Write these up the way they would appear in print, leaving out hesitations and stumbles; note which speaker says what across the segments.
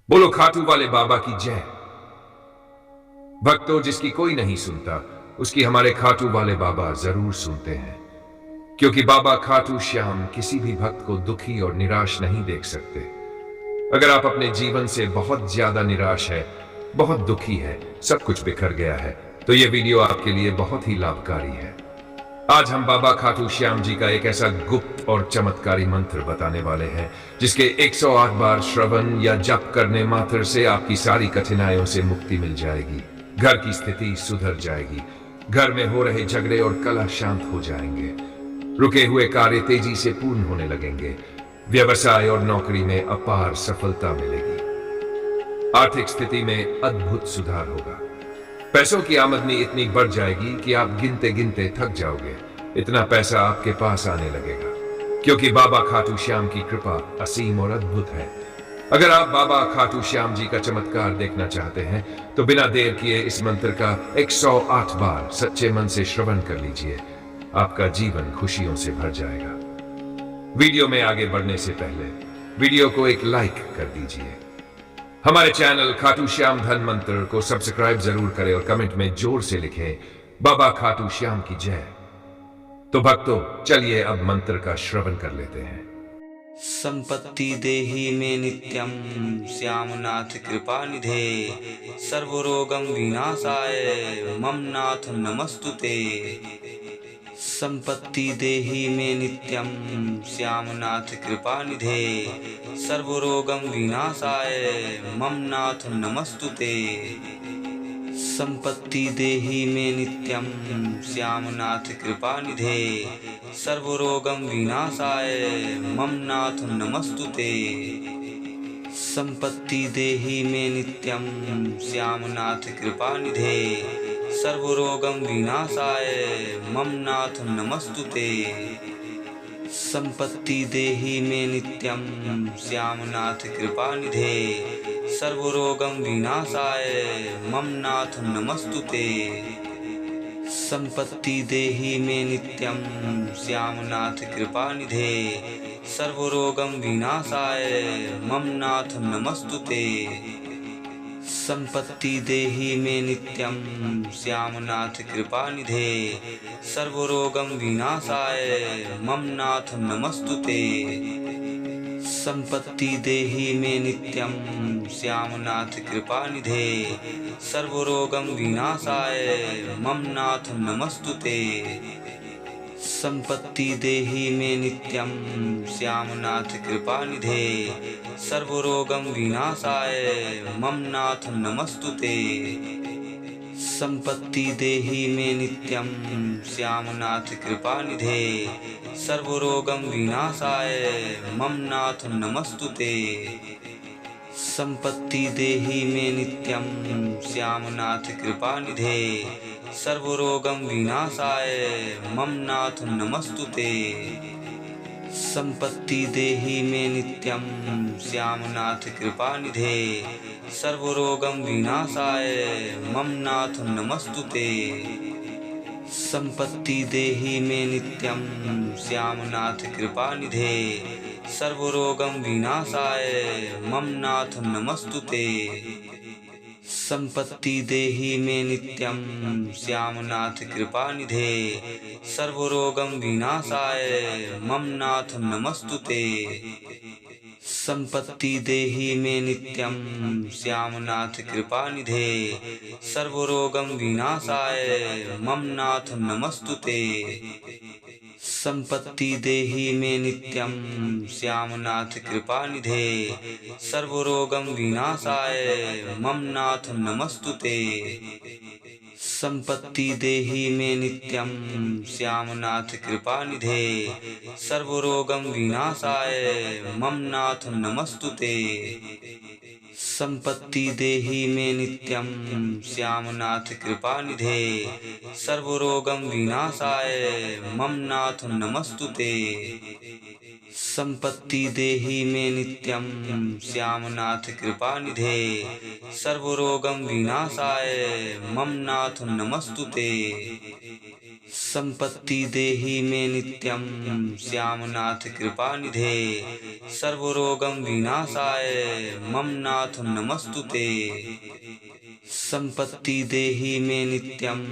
Speaker 1: बोलो खाटू वाले बाबा की जय। भक्तों, जिसकी कोई नहीं सुनता उसकी हमारे खाटू वाले बाबा जरूर सुनते हैं, क्योंकि बाबा खाटू श्याम किसी भी भक्त को दुखी और निराश नहीं देख सकते। अगर आप अपने जीवन से बहुत ज्यादा निराश है, बहुत दुखी है, सब कुछ बिखर गया है, तो यह वीडियो आपके लिए बहुत ही लाभकारी है। आज हम बाबा खाटू श्याम जी का एक ऐसा गुप्त और चमत्कारी मंत्र बताने वाले हैं जिसके 108 बार श्रवण या जप करने मात्र से आपकी सारी कठिनाइयों से मुक्ति मिल जाएगी। घर की स्थिति सुधर जाएगी, घर में हो रहे झगड़े और कलह शांत हो जाएंगे, रुके हुए कार्य तेजी से पूर्ण होने लगेंगे, व्यवसाय और नौकरी में अपार सफलता मिलेगी, आर्थिक स्थिति में अद्भुत सुधार होगा, पैसों की आमदनी इतनी बढ़ जाएगी कि आप गिनते गिनते थक जाओगे। इतना पैसा आपके पास आने लगेगा, क्योंकि बाबा खाटू श्याम की कृपा असीम और अद्भुत है। अगर आप बाबा खाटू श्याम जी का चमत्कार देखना चाहते हैं तो बिना देर किए इस मंत्र का 108 बार सच्चे मन से श्रवण कर लीजिए। आपका जीवन खुशियों से भर जाएगा। वीडियो में आगे बढ़ने से पहले वीडियो को एक लाइक कर दीजिए। हमारे चैनल खाटू श्याम धन मंत्र को सब्सक्राइब जरूर करें और कमेंट में जोर से लिखें बाबा खाटू श्याम की जय। तो भक्तों, चलिए अब मंत्र का श्रवण कर लेते हैं।
Speaker 2: संपत्ति देहि मे नित्यं श्यामनाथ कृपा निधे, सर्वरोगम विनाशाय मम नाथ नमस्तुते। संपत्ति देहि मे नित्यं श्यामनाथ कृपा निधे, सर्वरोगम विनाशाय मम नाथ नमस्तुते। संपत्ति देहि मे नित्यं श्यामनाथ कृपा निधे, सर्वरोगम विनाशाय मम नाथ नमस्तुते। संपत्ति देहि मे नित्यं श्यामनाथ कृपा निधे, सर्वरोगम विनाशाय मम नाथ नमस्तुते। संपत्ति देहि मे नित्यं श्यामनाथ कृपा निधे, सर्वरोगम विनाशाय मम नाथ नमस्तुते। संपत्ति देहि मे नित्यं श्यामनाथ कृपा निधे, सर्वरोगम विनाशाय मम नाथ नमस्तुते। संपत्ति देहि मे नित्यं श्यामनाथ कृपा निधे, सर्वरोगम विनाशाय मम नाथ नमस्तुते। संपत्ति देहि मे नित्यं श्यामनाथ कृपा निधे, सर्वरोगम विनाशाय मम नाथ नमस्तुते। संपत्ति देहि मे नित्यं श्यामनाथ कृपा निधे, सर्वरोगम विनाशाय मम नाथ नमस्तुते। संपत्ति देहि मे नित्यं श्यामनाथ कृपा निधे, सर्वरोगम विनाशाय मम नाथ नमस्तुते। संपत्ति देहि मे नित्यं श्यामनाथ कृपा निधे, सर्वरोगम विनाशाय मम नाथ नमस्तुते। संपत्ति देहि मे नित्यं श्यामनाथ कृपा निधे, सर्वरोगम विनाशाय मम नाथ नमस्तुते। संपत्ति देहि मे नित्यं श्यामनाथ कृपा निधे, सर्वरोगम विनाशाय मम नाथ नमस्तुते। संपत्ति देहि मे नित्यं श्यामनाथ कृपा निधे, सर्वरोगम विनाशाय मम नाथ नमस्तुते। संपत्ति देहि मे नित्यं श्यामनाथ कृपा निधे, सर्वरोगम विनाशाय मम नाथ नमस्तुते। संपत्ति देहि मे नित्यं श्यामनाथ कृपा निधे, सर्वरोगम विनाशाय मम नाथ नमस्तुते। संपत्ति देहि मे नित्यं श्यामनाथ कृपा निधे, सर्वरोगम विनाशाय मम नाथ नमस्तुते। संपत्ति देहि मे नित्यं श्यामनाथ कृपा निधे, सर्वरोगम विनाशाय मम नाथ नमस्तुते। संपत्ति देहि मे नित्यं श्यामनाथ कृपा निधे, सर्वरोगम विनाशाय मम नाथ नमस्तुते। संपत्ति देहि मे नित्यं श्यामनाथ कृपानिधे सर्वरोगं विनाशाय मम नाथ नमस्तुते। संपत्ति देहि मे नित्यं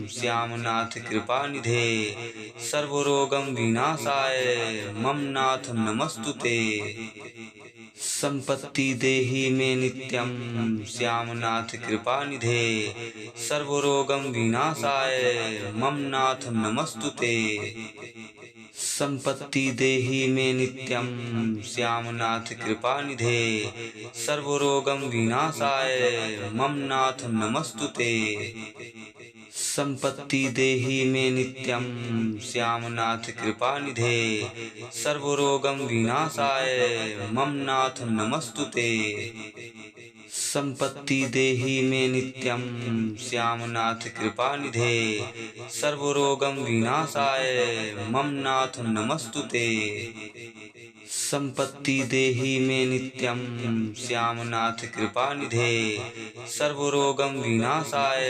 Speaker 2: श्यामनाथ कृपानिधे सर्वरोगं विनाशाय मम नाथ नमस्तुते। संपत्ति देहि मे नित्यं श्यामनाथ कृपानिधे सर्वरोगं विनाशाय मम नाथ नमस्तुते। संपत्ति देहि मे नित्यं श्यामनाथ कृपानिधे सर्वरोगं विनाशाय मम नाथ नमस्तुते। संपत्ति देहि मे नित्यं श्यामनाथ कृपानिधे सर्वरोगं विनाशाय मम नाथ नमस्तुते। संपत्ति देहि मे नित्यं श्यामनाथ कृपानिधे सर्वरोगं विनाशाय मम नाथ नमस्तुते। संपत्ति देहि मे नित्यं श्यामनाथ कृपानिधे सर्वरोगं विनाशाय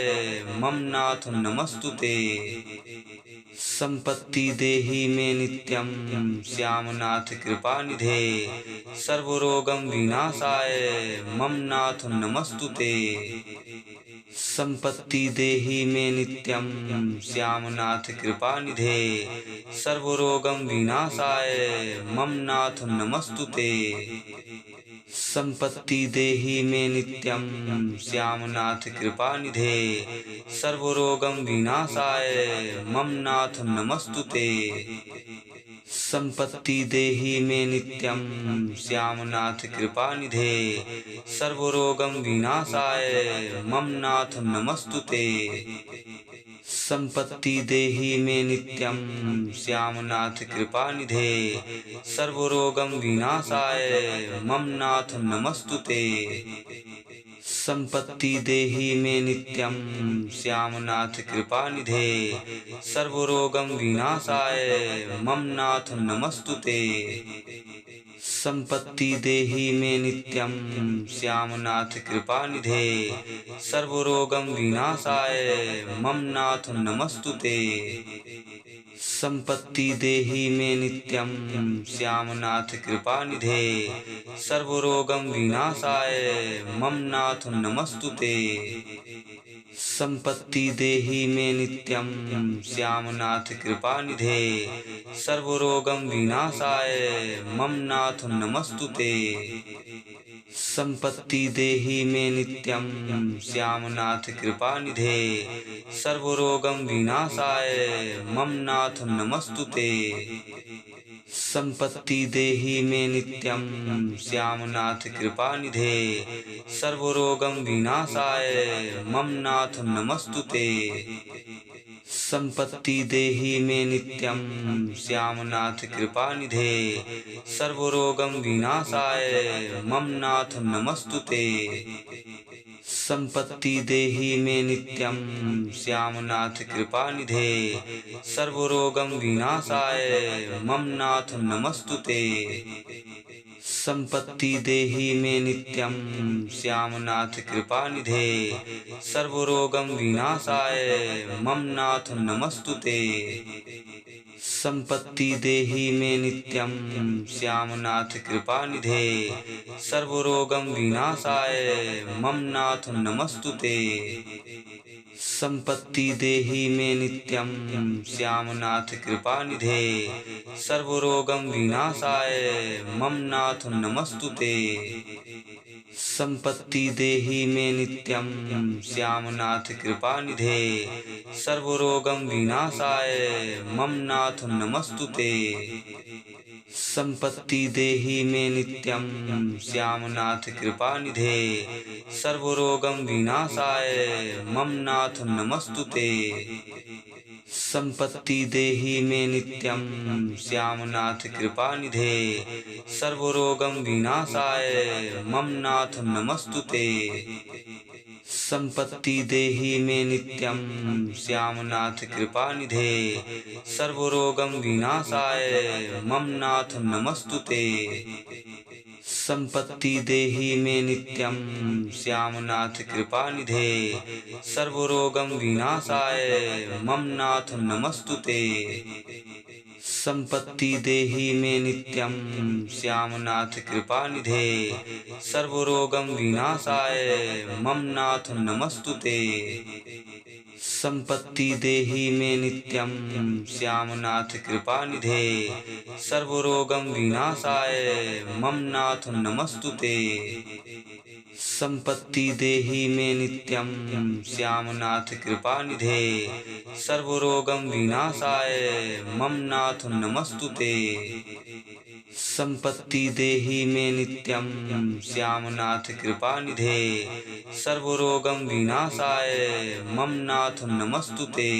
Speaker 2: मम नाथ नमस्तुते। संपत्ति देहि मे नित्यं श्यामनाथ कृपानिधे सर्वरोगं विनाशाय मम नाथ नमस्तुते। संपत्ति देहि मे नित्यं श्यामनाथ कृपानिधे सर्वरोगं विनाशाय मम नाथ नमस्तुते। संपत्ति देहि मे नित्यं श्यामनाथ कृपानिधे सर्वरोगं विनाशाय मम नाथ नमस्तुते। संपत्ति देहि मे नित्यं श्यामनाथ कृपानिधे सर्वरोगं विनाशाय मम नाथ नमस्तुते। संपत्ति देहि मे नित्यं श्यामनाथ कृपानिधे सर्वरोगं विनाशाय मम नाथ नमस्तुते। संपत्ति देहि मे नित्यं श्यामनाथ कृपानिधे सर्वरोगं विनाशाय मम नाथ नमस्तुते। संपत्ति देहि मे नित्यं श्यामनाथ कृपानिधे सर्वरोगं विनाशाय मम नाथ नमस्तुते। संपत्ति देहि मे नित्यं श्यामनाथ कृपानिधे सर्वरोगं विनाशाय मम नाथ नमस्तुते। संपत्ति देहि मे नित्यं श्यामनाथ कृपानिधे सर्वरोगं विनाशाय मम नाथ नमस्तुते। संपत्ति देहि मे नित्यं श्यामनाथ कृपानिधे सर्वरोगं विनाशाय मम नाथ नमस्तुते। संपत्ति देहि मे नित्यं श्यामनाथ कृपानिधे सर्वरोगं विनाशाय मम नाथ नमस्तुते। संपत्ति देहि मे नित्यं श्यामनाथ कृपानिधे सर्वरोगं विनाशाय मम नाथ नमस्तुते। संपत्ति देहि मे नित्यं श्यामनाथ कृपानिधे सर्वरोगं विनाशाय मम नाथ नमस्तुते। संपत्ति देहि मे नित्यं श्यामनाथ कृपानिधे सर्वरोगं विनाशाय मम नाथ नमस्तुते। संपत्ति देहि मे नित्यं श्यामनाथ कृपानिधे सर्वरोगं विनाशाय मम नाथ नमस्तुते। संपत्ति देहि मे नित्यं श्यामनाथ कृपानिधे सर्वरोगं विनाशाय मम नाथ नमस्तुते। संपत्ति देहि मे नित्यं श्यामनाथ कृपानिधे सर्वरोगं विनाशाय मम नाथ नमस्तुते। संपत्ति देहि मे नित्यं श्यामनाथ कृपानिधे सर्वरोगं विनाशाय मम नाथ नमस्तुते। संपत्ति देहि मे नित्यं श्यामनाथ कृपानिधे सर्वरोगं विनाशाय मम नाथ नमस्तुते। संपत्ति देहि मे नित्यं श्यामनाथ कृपानिधे सर्वरोगं विनाशाय मम नाथ नमस्तुते। संपत्ति देहि मे नित्यं श्यामनाथ कृपानिधे सर्वरोगं विनाशाय मम नाथ नमस्तुते। संपत्ति देहि मे नित्यं श्यामनाथ कृपानिधे सर्वरोगं विनाशाय मम नाथ नमस्तुते। संपत्ति देहि मे नित्यं श्यामनाथ कृपानिधे सर्वरोगं विनाशाय मम नाथ नमस्तुते। संपत्ति देहि मे नित्यं श्यामनाथ कृपानिधे सर्वरोगं विनाशाय मम नाथ नमस्तुते। संपत्ति देहि मे नित्यं श्यामनाथ कृपानिधे सर्वरोगं विनाशाय मम नाथ नमस्तुते।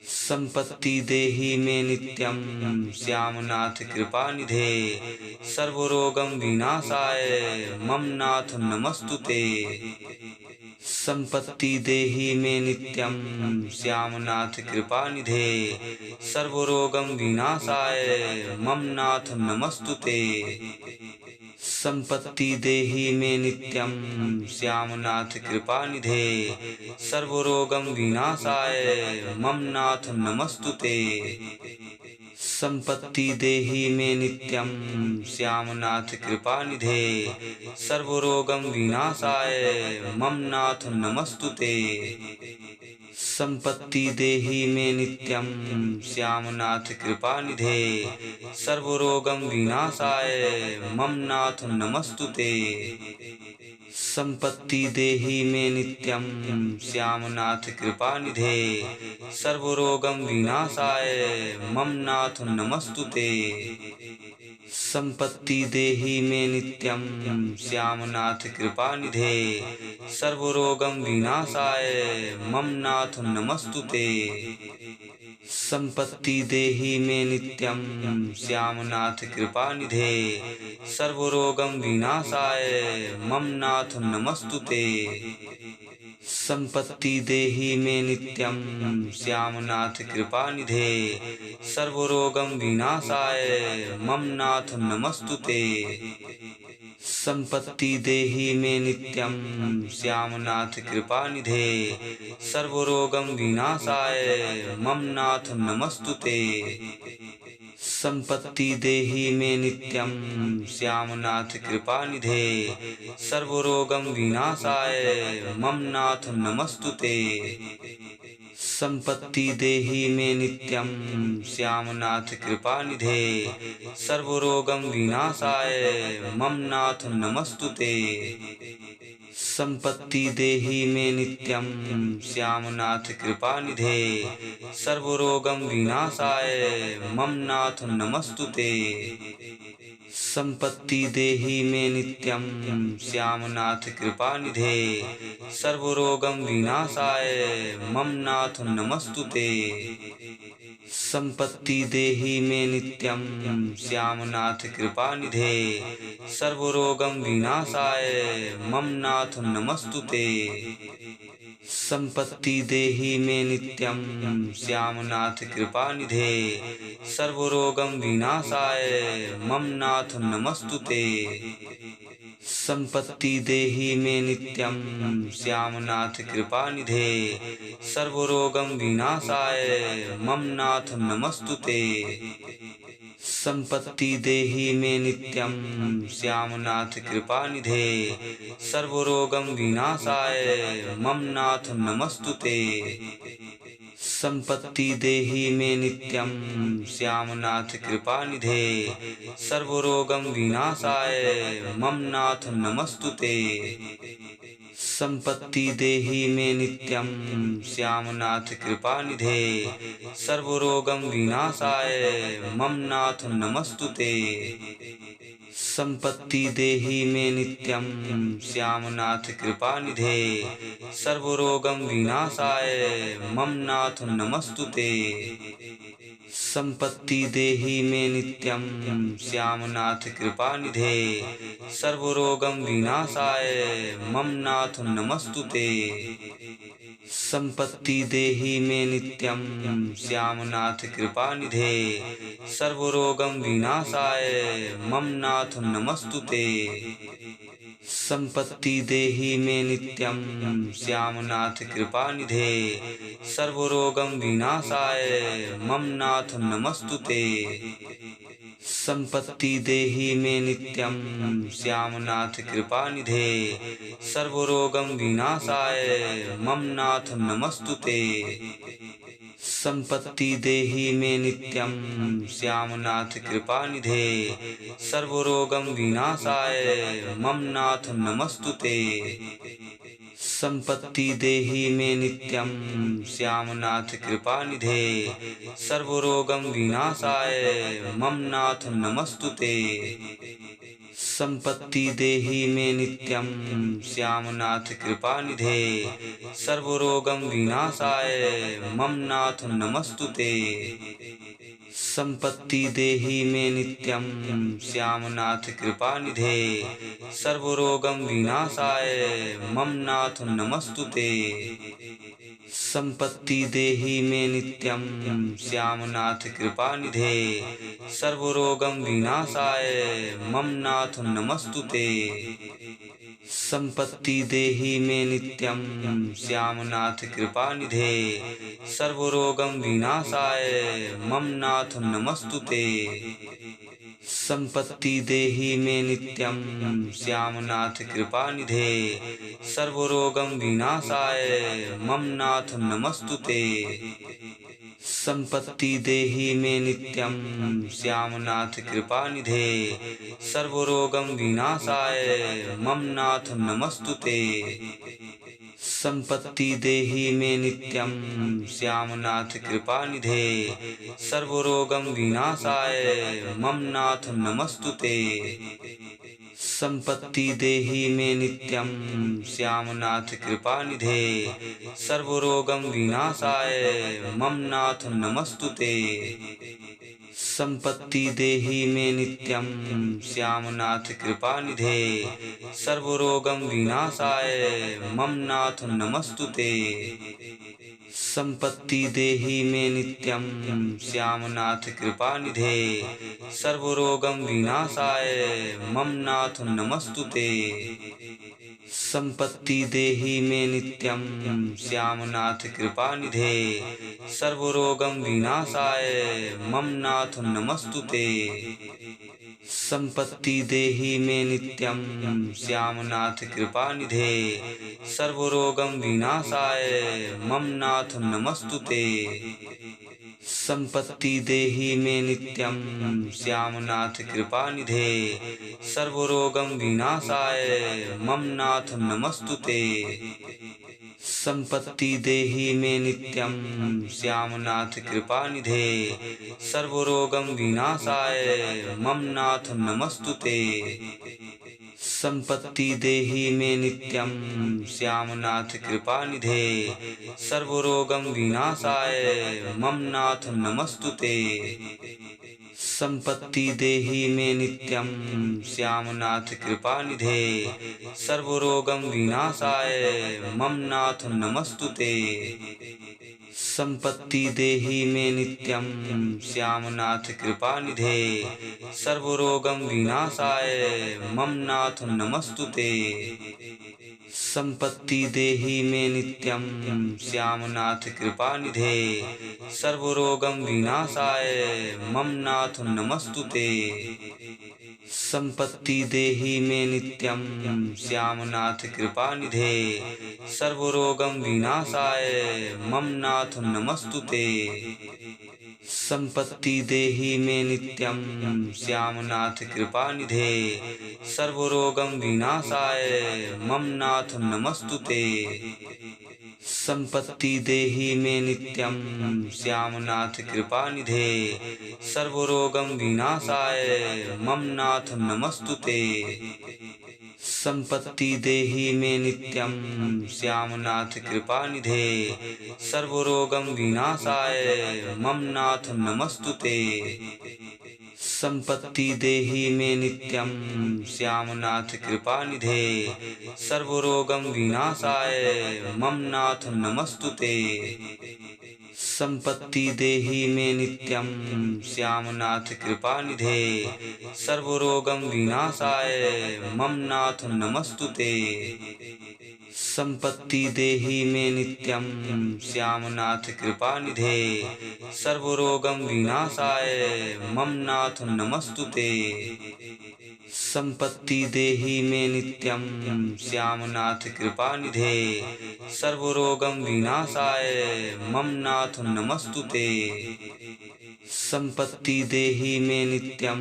Speaker 2: संपत्ति देहि मे नित्यं श्यामनाथ कृपानिधे सर्वरोगं विनाशाय मम नाथ नमस्तुते। संपत्ति देहि मे नित्यं श्यामनाथ कृपानिधे सर्वरोगं विनाशाय मम नाथ नमस्तुते। संपत्ति देहि मे नित्यं श्यामनाथ कृपानिधे सर्वरोगं विनाशाय मम नाथ नमस्तुते। संपत्ति देहि मे नित्यं श्यामनाथ कृपानिधे सर्वरोगं विनाशाय मम नाथ नमस्तुते। संपत्ति देहि मे नित्यं श्यामनाथ कृपानिधे सर्वरोगं विनाशाय मम नाथ नमस्तुते। संपत्ति देहि मे नित्यं श्यामनाथ कृपानिधे सर्वरोगं विनाशाय मम नाथ नमस्तुते। संपत्ति देहि मे नित्यं श्यामनाथ कृपानिधे सर्वरोगं विनाशाय मम नाथ नमस्तुते। संपत्ति देहि मे नित्यं श्यामनाथ कृपानिधे सर्वरोगं विनाशाय मम नाथ नमस्तुते। संपत्ति देहि मे नित्यं श्यामनाथ कृपानिधे सर्वरोगं विनाशाय मम नाथ नमस्तुते। संपत्ति देहि मे नित्यं श्यामनाथ कृपानिधे सर्वरोगं विनाशाय मम नाथ नमस्तुते। संपत्ति देहि मे नित्यं श्यामनाथ कृपानिधे सर्वरोगं विनाशाय मम नाथ नमस्तुते। संपत्ति देहि मे नित्यं श्यामनाथ कृपानिधे सर्वरोगं विनाशाय मम नाथ नमस्तुते। संपत्ति देहि मे नित्यं श्यामनाथ कृपानिधे सर्वरोगं विनाशाय मम नाथ नमस्तुते। संपत्ति देहि मे नित्यं श्यामनाथ कृपानिधे सर्वरोगं विनाशाय मम नाथ नमस्तुते। संपत्ति देहि मे नित्यं श्यामनाथ कृपानिधे सर्वरोगं विनाशाय मम नाथ नमस्तुते। संपत्ति देहि मे नित्यं श्यामनाथ कृपानिधे सर्वरोगं विनाशाय मम नाथ नमस्तुते। संपत्ति देहि मे नित्यं श्यामनाथ कृपानिधे सर्वरोगं विनाशाय मम नाथ नमस्तुते। संपत्ति देहि मे नित्यं श्यामनाथ कृपानिधे सर्वरोगं विनाशाय मम नाथ नमस्तुते। संपत्ति देहि मे नित्यं श्यामनाथ कृपानिधे सर्वरोगं विनाशाय मम नाथ नमस्तुते। संपत्ति देहि मे नित्यं श्यामनाथ कृपानिधे सर्वरोगं विनाशाय मम नाथ नमस्तुते। संपत्ति देहि मे नित्यं श्यामनाथ कृपानिधे सर्वरोगं विनाशाय मम नाथ नमस्तुते। संपत्ति देहि मे नित्यं श्यामनाथ कृपानिधे सर्वरोगं विनाशाय मम नाथ नमस्तुते। संपत्ति देहि मे नित्यं श्यामनाथ कृपानिधे सर्वरोगं विनाशाय मम नाथ नमस्तुते। संपत्ति देहि मे नित्यं श्यामनाथ कृपानिधे सर्वरोगं विनाशाय मम नाथ नमस्तुते। संपत्ति देहि मे नित्यं श्यामनाथ कृपानिधे सर्वरोगं विनाशाय मम नाथ नमस्तुते। संपत्ति देहि मे नित्यं श्यामनाथ कृपानिधे सर्वरोगं विनाशाय मम नाथ नमस्तुते। संपत्ति देहि मे नित्यं श्यामनाथ कृपानिधे सर्वरोगं विनाशाय मम नाथ नमस्तुते। संपत्ति देहि मे नित्यं श्यामनाथ कृपानिधे सर्वरोगं विनाशाय मम नाथ नमस्तुते। संपत्ति देहि मे नित्यं श्यामनाथ कृपानिधे सर्वरोगं विनाशाय मम नाथ नमस्तुते। संपत्ति देहि मे नित्यं श्यामनाथ कृपानिधे सर्वरोगं विनाशाय मम नाथ नमस्तुते। संपत्ति देहि मे नित्यं श्यामनाथ कृपानिधे सर्वरोगं विनाशाय मम नाथ नमस्तुते। संपत्ति देहि मे नित्यं श्यामनाथ कृपानिधे सर्वरोगं विनाशाय मम नाथ नमस्तुते। संपत्ति देहि मे नित्यं श्यामनाथ कृपानिधे सर्वरोगं विनाशाय मम नाथ नमस्तुते। संपत्ति देहि मे नित्यं श्यामनाथ कृपानिधे सर्वरोगं विनाशाय मम नाथ नमस्तुते। संपत्ति देहि मे नित्यं श्यामनाथ कृपानिधे सर्वरोगं विनाशाय मम नाथ नमस्तुते। संपत्ति देहि मे नित्यं श्यामनाथ कृपानिधे सर्वरोगं विनाशाय मम नाथ नमस्तुते। संपत्ति देहि मे नित्यं श्यामनाथ कृपानिधे सर्वरोगं विनाशाय मम नाथ नमस्तुते। संपत्ति देहि मे नित्यं श्यामनाथ कृपानिधे सर्वरोगं विनाशाय मम नाथ नमस्तुते। संपत्ति देहि मे नित्यं श्यामनाथ कृपानिधे सर्वरोगं विनाशाय मम नाथ नमस्तुते। संपत्ति देहि मे नित्यं श्यामनाथ कृपानिधे सर्वरोगं विनाशाय मम नाथ नमस्तुते। संपत्ति देहि मे नित्यं श्यामनाथ कृपानिधे सर्वरोगं विनाशाय मम नाथ नमस्तुते। संपत्ति देहि मे नित्यं श्यामनाथ कृपानिधे सर्वरोगं विनाशाय मम नाथ नमस्तुते। संपत्ति देहि मे नित्यं श्यामनाथ कृपानिधे सर्वरोगं विनाशाय मम नाथ नमस्तुते। संपत्ति देहि मे नित्यं श्यामनाथ कृपानिधे सर्वरोगं विनाशाय मम नाथ नमस्तुते। संपत्ति देहि मे नित्यं श्यामनाथ कृपानिधे सर्वरोगं विनाशाय मम नाथ नमस्तुते। संपत्ति देहि मे नित्यं श्यामनाथ कृपानिधे सर्वरोगं विनाशाय मम नाथ नमस्तुते। संपत्ति देहि मे नित्यं श्यामनाथ कृपानिधे सर्वरोगं विनाशाय मम नाथ नमस्तुते। संपत्ति देहि मे नित्यं श्यामनाथ कृपानिधे सर्वरोगं विनाशाय मम नाथ नमस्तुते। संपत्ति देहि मे नित्यं श्यामनाथ कृपानिधे सर्वरोगं विनाशाय मम नाथ नमस्तुते। संपत्ति देहि मे नित्यं श्यामनाथ कृपानिधे सर्वरोगं विनाशाय मम नाथ नमस्तुते। संपत्ति देहि मे नित्यं श्यामनाथ कृपानिधे सर्वरोगं विनाशाय मम नाथ नमस्तुते। संपत्ति देहि मे नित्यं श्यामनाथ कृपानिधे सर्वरोगं विनाशाय मम नाथ नमस्तुते। संपत्ति देहि मे नित्यं श्यामनाथ कृपानिधे सर्वरोगं विनाशाय मम नाथ नमस्तुते। संपत्ति देहि मे नित्यं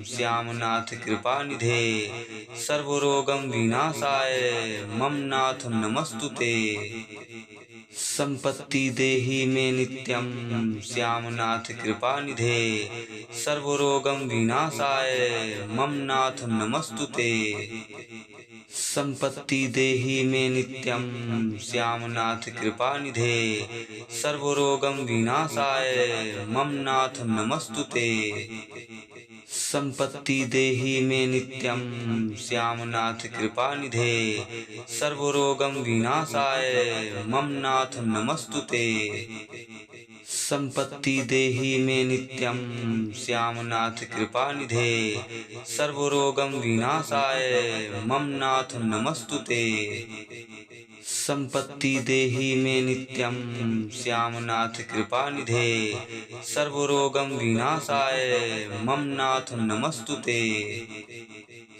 Speaker 2: श्यामनाथ कृपानिधे सर्वरोगं विनाशाय मम नाथ नमस्तुते। संपत्ति देहि मे नित्यं श्यामनाथ कृपानिधे सर्वरोगं विनाशाय मम नाथ नमस्तुते। संपत्ति देहि मे नित्यं श्यामनाथ कृपानिधे सर्वरोगं विनाशाय मम नाथ नमस्तुते। संपत्ति देहि मे नित्यं श्यामनाथ कृपानिधे सर्वरोगं विनाशाय मम नाथ नमस्तुते। संपत्ति देहि मे नित्यं श्यामनाथ कृपानिधे सर्वरोगं विनाशाय मम नाथ नमस्तुते। संपत्ति देहि मे नित्यं श्यामनाथ कृपानिधे सर्वरोगं विनाशाय मम नाथ नमस्तुते।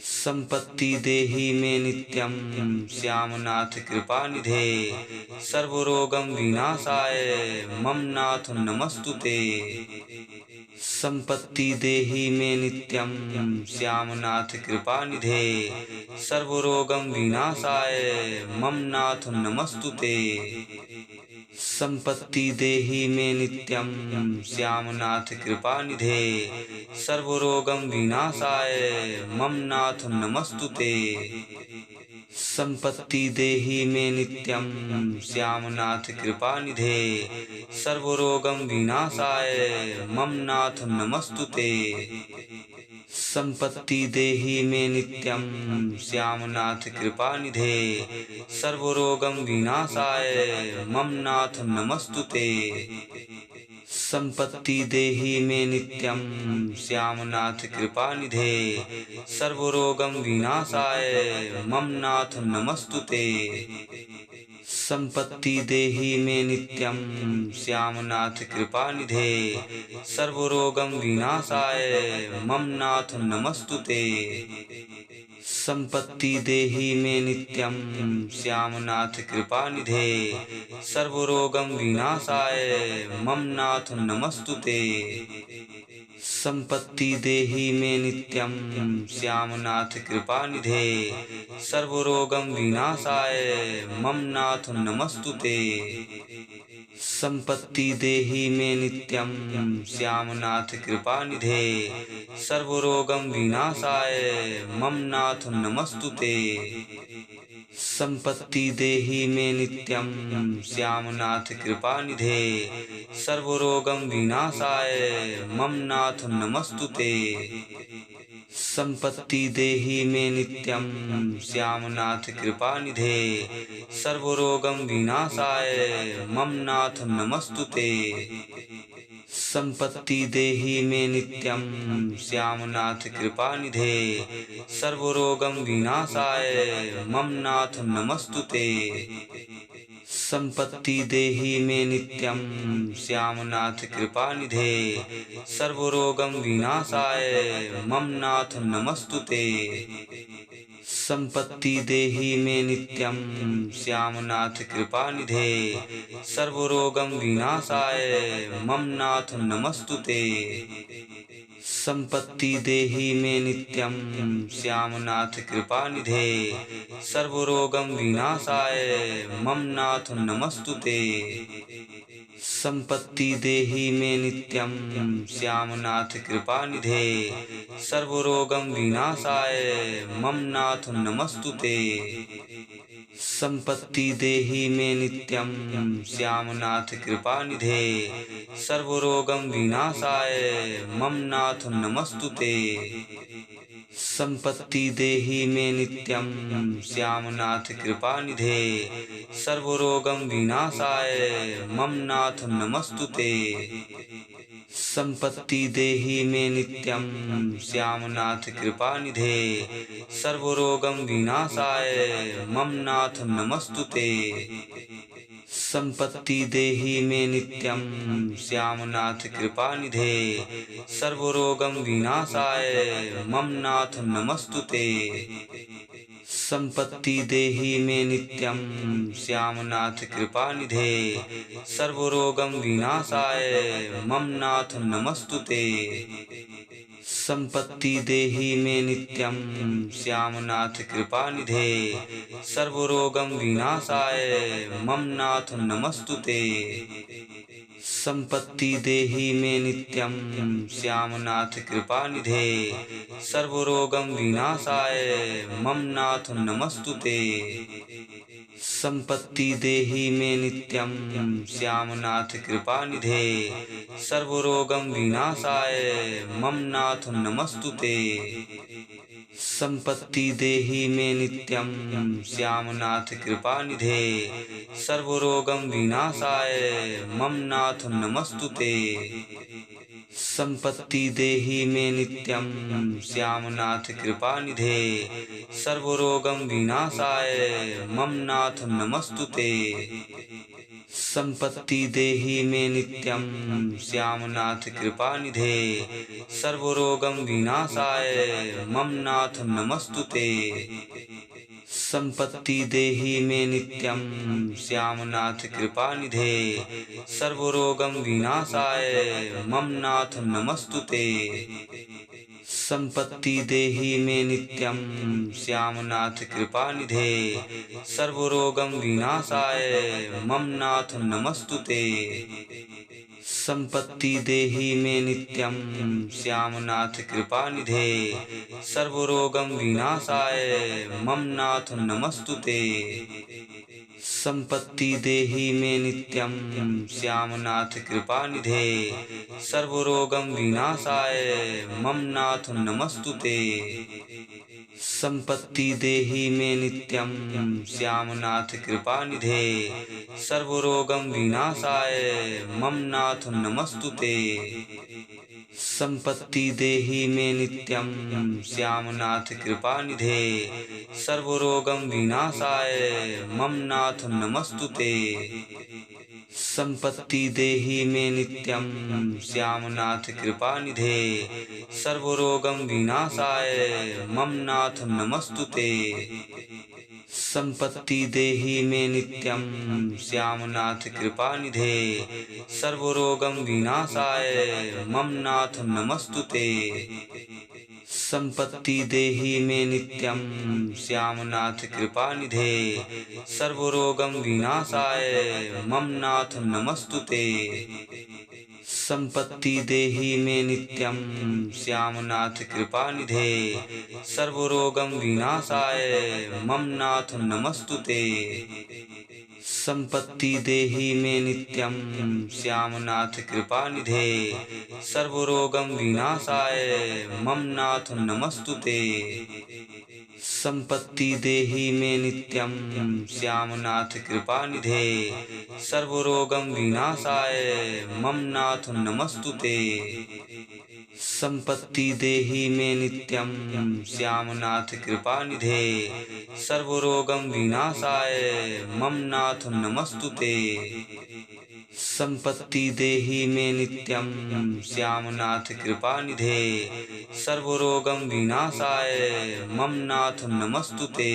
Speaker 2: संपत्ति देहि मे नित्यं श्यामनाथ कृपानिधे सर्वरोगं विनाशाय मम नाथ नमस्तुते। संपत्ति देहि मे नित्यं श्यामनाथ कृपानिधे सर्वरोगं विनाशाय मम नाथ नमस्तुते। संपत्ति देहि मे नित्यं श्यामनाथ कृपानिधे सर्वरोगं विनाशाय मम नाथ नमस्तुते। संपत्ति देहि मे नित्यं श्यामनाथ कृपानिधे सर्वरोगं विनाशाय मम नाथ नमस्तुते। संपत्ति देहि मे नित्यं श्यामनाथ कृपानिधे सर्वरोगं विनाशाय मम नाथ नमस्तुते। संपत्ति देहि मे नित्यं श्यामनाथ कृपानिधे सर्वरोगं विनाशाय मम नाथ नमस्तुते। संपत्ति देहि मे नित्यं श्यामनाथ कृपानिधे सर्वरोगं विनाशाय मम नाथ नमस्तुते। संपत्ति देहि मे नित्यं श्यामनाथ कृपानिधे सर्वरोगं विनाशाय मम नाथ नमस्तुते। संपत्ति देहि मे नित्यं श्यामनाथ कृपानिधे सर्वरोगं विनाशाय मम नाथ नमस्तुते। संपत्ति देहि मे नित्यं श्यामनाथ कृपानिधे सर्वरोगं विनाशाय मम नाथ नमस्तुते। संपत्ति देहि मे नित्यं श्यामनाथ कृपानिधे सर्वरोगं विनाशाय मम नाथ नमस्तुते। संपत्ति देहि मे नित्यं श्यामनाथ कृपानिधे सर्वरोगं विनाशाय मम नाथ नमस्तुते। संपत्ति देहि मे नित्यं श्यामनाथ कृपानिधे सर्वरोगं विनाशाय मम नाथ नमस्तुते। संपत्ति देहि मे नित्यं श्यामनाथ कृपानिधे सर्वरोगं विनाशाय मम नाथ नमस्तुते। संपत्ति देहि मे नित्यं श्यामनाथ कृपानिधे सर्वरोगं विनाशाय मम नाथ नमस्तुते। संपत्ति देहि मे नित्यं श्यामनाथ कृपानिधे सर्वरोगं विनाशाय मम नाथ नमस्तुते। संपत्ति देहि मे नित्यं श्यामनाथ कृपानिधे सर्वरोगं विनाशाय मम नाथ नमस्तुते। संपत्ति देहि मे नित्यं श्यामनाथ कृपानिधे सर्वरोगं विनाशाय मम नाथ नमस्तुते। संपत्ति देहि मे नित्यं श्यामनाथ कृपानिधे सर्वरोगं विनाशाय मम नाथ नमस्तुते। संपत्ति देहि मे नित्यं श्यामनाथ कृपानिधे सर्वरोगं विनाशाय मम नाथ नमस्तुते। संपत्ति देहि मे नित्यं श्यामनाथ कृपानिधे सर्वरोगं विनाशाय मम नाथ नमस्तुते। संपत्ति देहि मे नित्यं श्यामनाथ कृपानिधे सर्वरोगं विनाशाय मम नाथ नमस्तुते। संपत्ति देहि मे नित्यं श्यामनाथ कृपानिधे सर्वरोगं विनाशाय मम नाथ नमस्तुते। संपत्ति देहि मे नित्यं श्यामनाथ कृपानिधे सर्वरोगं विनाशाय मम नाथ नमस्तुते। संपत्ति देहि मे नित्यं श्यामनाथ कृपानिधे सर्वरोगं विनाशाय मम नाथ नमस्तुते। संपत्ति देहि मे नित्यं श्यामनाथ कृपानिधे सर्वरोगं विनाशाय मम नाथ नमस्तुते। संपत्ति देहि मे नित्यं श्यामनाथ कृपानिधे सर्वरोगं विनाशाय मम नाथ नमस्तुते। संपत्ति देहि मे नित्यं श्यामनाथ कृपानिधे सर्वरोगं विनाशाय मम नाथ नमस्तुते। संपत्ति देहि मे नित्यं श्यामनाथ कृपानिधे सर्वरोगं विनाशाय मम नाथ नमस्तुते। संपत्ति देहि मे नित्यं श्यामनाथ कृपानिधे सर्वरोगं विनाशाय मम नाथ नमस्तुते। संपत्ति देहि मे नित्यं श्यामनाथ कृपानिधे सर्वरोगं विनाशाय मम नाथ नमस्तुते। संपत्ति देहि मे नित्यं श्यामनाथ कृपानिधे सर्वरोगं विनाशाय मम नाथ नमस्तुते। संपत्ति देहि मे नित्यं श्यामनाथ कृपानिधे सर्वरोगं विनाशाय मम नाथ नमस्तुते। संपत्ति देहि मे नित्यं श्यामनाथ कृपानिधे सर्वरोगं विनाशाय मम नाथ नमस्तुते। संपत्ति देहि मे नित्यं श्यामनाथ कृपानिधे सर्वरोगं विनाशाय मम नाथ नमस्तुते। संपत्ति देहि मे नित्यं श्यामनाथ कृपानिधे सर्वरोगं विनाशाय मम नाथ नमस्तुते। संपत्ति देहि मे नित्यं श्यामनाथ कृपानिधे सर्वरोगं विनाशाय मम नाथ नमस्तुते। संपत्ति देहि मे नित्यं श्यामनाथ कृपानिधे सर्वरोगं विनाशाय मम नाथ नमस्तुते। संपत्ति देहि मे नित्यं श्यामनाथ कृपानिधे सर्वरोगं विनाशाय मम नाथ नमस्तुते। संपत्ति देहि मे नित्यं श्यामनाथ कृपानिधे सर्वरोगं विनाशाय मम नाथ नमस्तुते। संपत्ति देहि मे नित्यं श्यामनाथ कृपानिधे सर्वरोगं विनाशाय मम नाथ नमस्तुते। संपत्ति देहि मे नित्यं श्यामनाथ कृपानिधे सर्वरोगं विनाशाय मम नाथ नमस्तुते।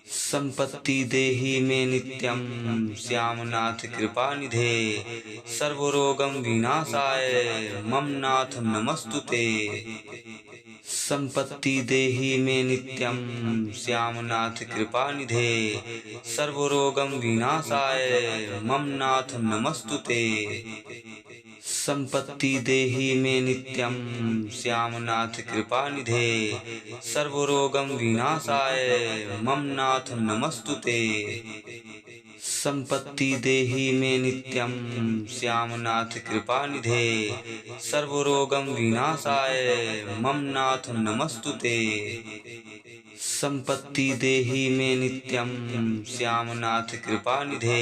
Speaker 2: संपत्ति देहि मे नित्यं श्यामनाथ कृपानिधे सर्वरोगं विनाशाय मम नाथ नमस्तुते। संपत्ति देहि मे नित्यं श्यामनाथ कृपानिधे सर्वरोगं विनाशाय मम नाथ नमस्तुते। संपत्ति देहि मे नित्यं श्यामनाथ कृपानिधे सर्वरोगं विनाशाय मम नाथ नमस्तुते संपत्ति देहि मे नित्यं श्यामनाथ कृपानिधे सर्वरोगं विनाशाय मम नाथ नमस्तुते संपत्ति देहि मे नित्यं श्यामनाथ कृपानिधे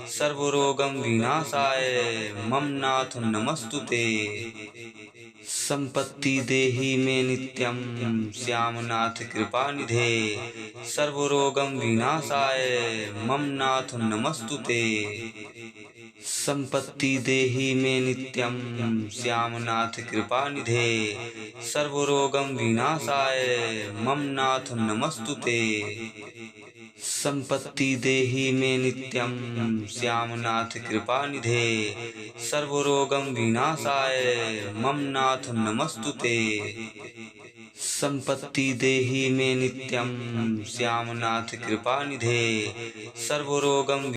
Speaker 2: सर्वरोगं विनाशाय मम नाथ नमस्तुते संपत्ति देहि मे नित्यं श्यामनाथ कृपानिधे सर्वरोगं विनाशाय मम नाथ नमस्तुते संपत्ति देहि मे नित्यं श्यामनाथ कृपानिधे सर्वरोगं विनाशाय मम नाथ नमस्तुते संपत्ति देहि मे नित्यं श्यामनाथ कृपानिधे सर्वरोगं विनाशाय मम नाथ नमस्तुते संपत्ति देहि मे नित्यं श्यामनाथ कृपानिधे सर्वरोगं